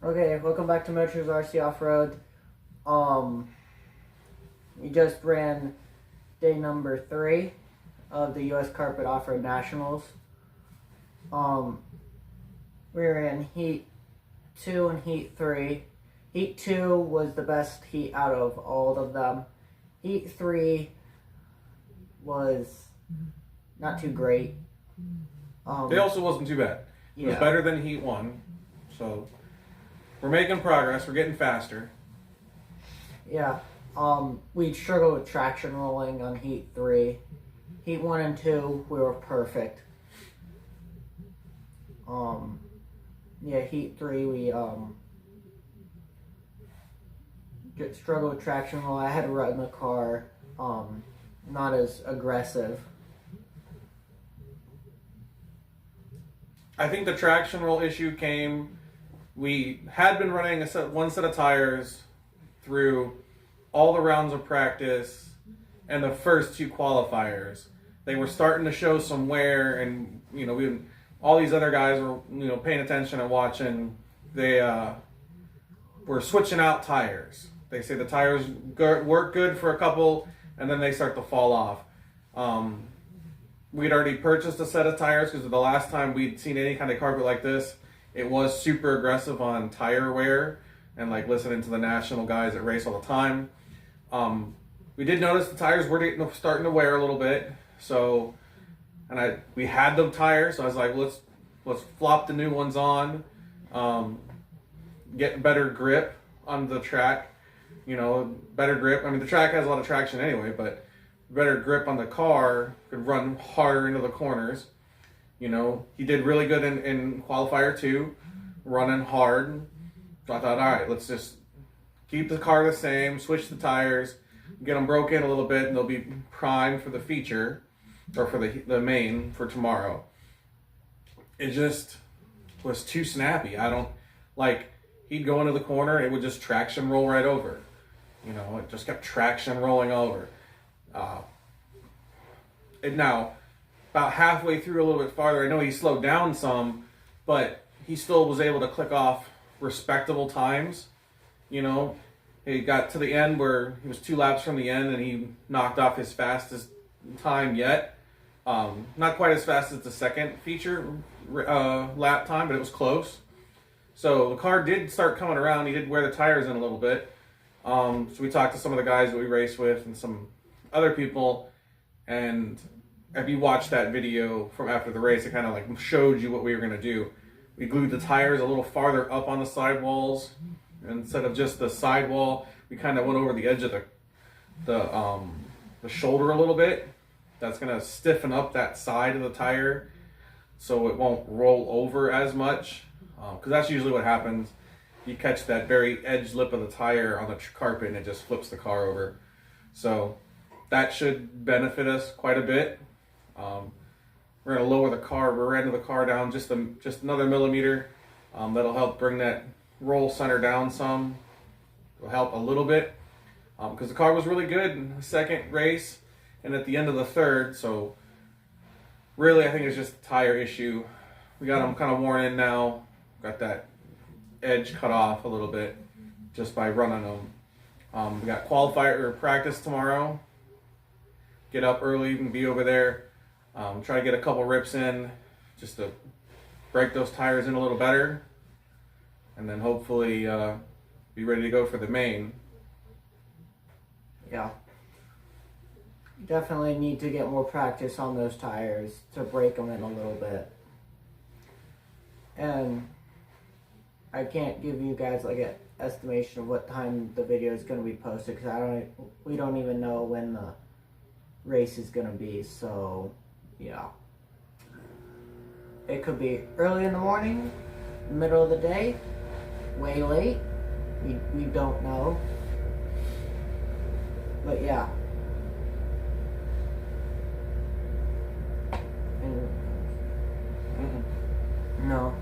Okay, welcome back to Metro's RC Off-Road. We just ran day number 3 of the U.S. Carpet Off-Road Nationals. We were in Heat 2 and Heat 3. Heat 2 was the best heat out of all of them. Heat 3 was not too great. It also wasn't too bad. It was better than Heat 1. So we're making progress. We're getting faster. Yeah. We struggled with traction rolling on Heat 3. Heat 1 and 2, we were perfect. Heat 3, we struggled with traction roll. I had to run the car, not as aggressive. I think the traction roll issue came. We had been running one set of tires through all the rounds of practice and the first 2 qualifiers. They were starting to show some wear, and all these other guys were paying attention and watching. They were switching out tires. They say the tires work good for a couple, and then they start to fall off. We'd already purchased a set of tires because the last time we'd seen any kind of carpet like this, it was super aggressive on tire wear, and like listening to the national guys that race all the time. We did notice the tires were starting to wear a little bit, so we had them tires, so I was like, let's flop the new ones on, get better grip on the track, better grip. I mean, the track has a lot of traction anyway, but better grip on the car, could run harder into the corners. He did really good in qualifier 2, running hard. So I thought, all right, let's just keep the car the same, switch the tires, get them broke in a little bit, and they'll be primed for the feature, or for the main for tomorrow. It just was too snappy. He'd go into the corner, it would just traction roll right over. It just kept traction rolling over. Now, about halfway through, a little bit farther, I know he slowed down some, but he still was able to click off respectable times. He got to the end where he was 2 laps from the end, and he knocked off his fastest time yet. Not quite as fast as the second feature lap time, but it was close. So the car did start coming around. He did wear the tires in a little bit. So we talked to some of the guys that we race with and some other people, and if you watched that video from after the race, it kind of showed you what we were going to do. We glued the tires a little farther up on the sidewalls. Instead of just the sidewall, we kind of went over the edge of the shoulder a little bit. That's going to stiffen up that side of the tire so it won't roll over as much, because that's usually what happens. You catch that very edge lip of the tire on the carpet and it just flips the car over. So that should benefit us quite a bit. We're going to lower the rear end of the car down just another millimeter. That'll help bring that roll center down some. It'll help a little bit, because the car was really good in the second race and at the end of the third. So really, I think it's just a tire issue. We got them kind of worn in now. Got that edge cut off a little bit just by running them. We got qualifier or practice tomorrow. Get up early and be over there. Try to get a couple rips in just to break those tires in a little better, and then hopefully be ready to go for the main. Yeah. Definitely need to get more practice on those tires to break them in a little bit. And I can't give you guys an estimation of what time the video is going to be posted, because we don't even know when the race is going to be. So yeah, it could be early in the morning, middle of the day, way late. We don't know. But yeah. No.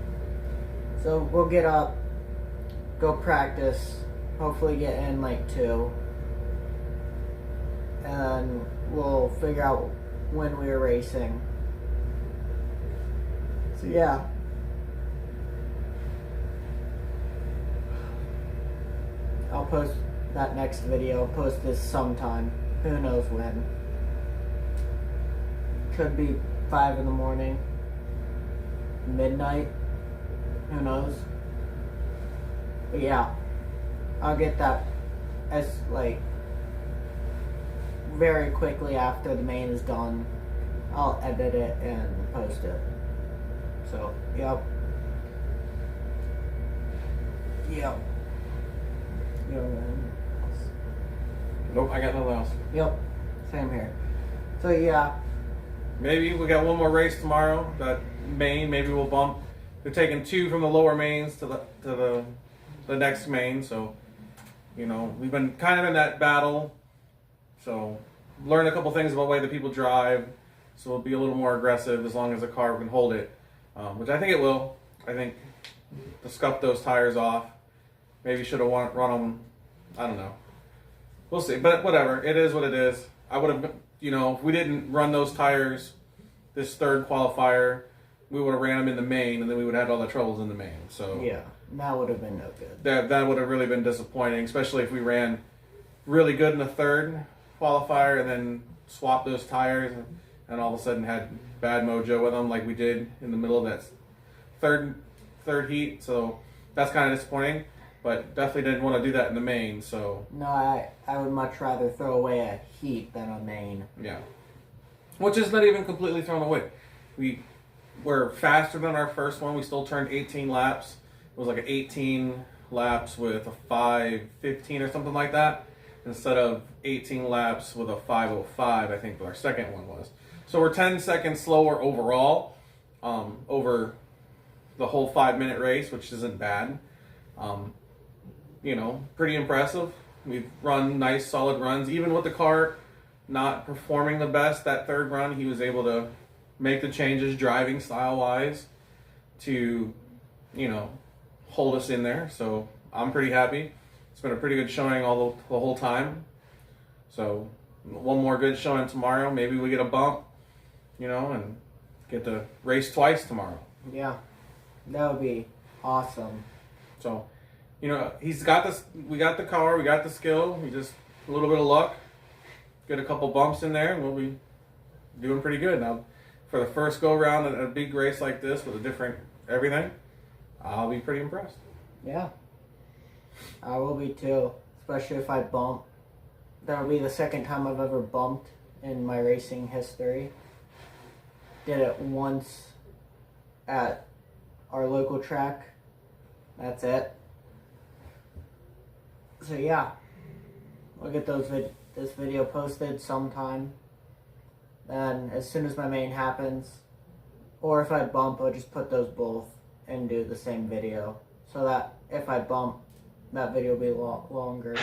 So we'll get up, go practice, hopefully get in 2, and we'll figure out when we were racing. So yeah. I'll post that next video. I'll post this sometime. Who knows when. Could be 5 in the morning. Midnight. Who knows? But yeah. I'll get that as like very quickly after the main is done. I'll edit it and post it. So, yep. Yep. Nope, I got nothing else. Yep. Same here. So yeah. Maybe we got one more race tomorrow. That main, maybe we'll bump. They're taking 2 from the lower mains to the next main. So, you know, we've been kind of in that battle. So, learn a couple things about the way that people drive. So we'll be a little more aggressive as long as the car can hold it, which I think it will. I think to scuff those tires off. Maybe should have run them. I don't know. We'll see. But whatever. It is what it is. I would have, you know, if we didn't run those tires this third qualifier, we would have ran them in the main, and then we would have had all the troubles in the main. So yeah, that would have been no good. That would have really been disappointing, especially if we ran really good in the third qualifier and then swapped those tires and all of a sudden had bad mojo with them like we did in the middle of that third heat. So that's kind of disappointing, but definitely didn't want to do that in the main. So no, I would much rather throw away a heat than a main. Yeah, which is not even completely thrown away. We were faster than our first one. We still turned 18 laps. It was like an 18 laps with a 5:15 or something like that, instead of 18 laps with a 5:05, I think our second one was. So we're 10 seconds slower overall over the whole 5-minute race, which isn't bad. You know, pretty impressive. We've run nice, solid runs. Even with the car not performing the best that third run, he was able to make the changes driving style-wise to, you know, hold us in there. So I'm pretty happy. It's been a pretty good showing the whole time. So one more good showing tomorrow. Maybe we get a bump, you know, and get to race twice tomorrow. Yeah, that would be awesome. So, you know, he's got this. We got the car. We got the skill. We just a little bit of luck. Get a couple bumps in there, and we'll be doing pretty good. Now, for the first go round at a big race like this with a different everything, I'll be pretty impressed. Yeah, I will be too. Especially if I bump. That'll be the second time I've ever bumped in my racing history. Did it once at our local track. That's it. So yeah, we'll get this video posted sometime. Then as soon as my main happens, or if I bump, I'll just put those both and do the same video, so that if I bump, that video will be longer.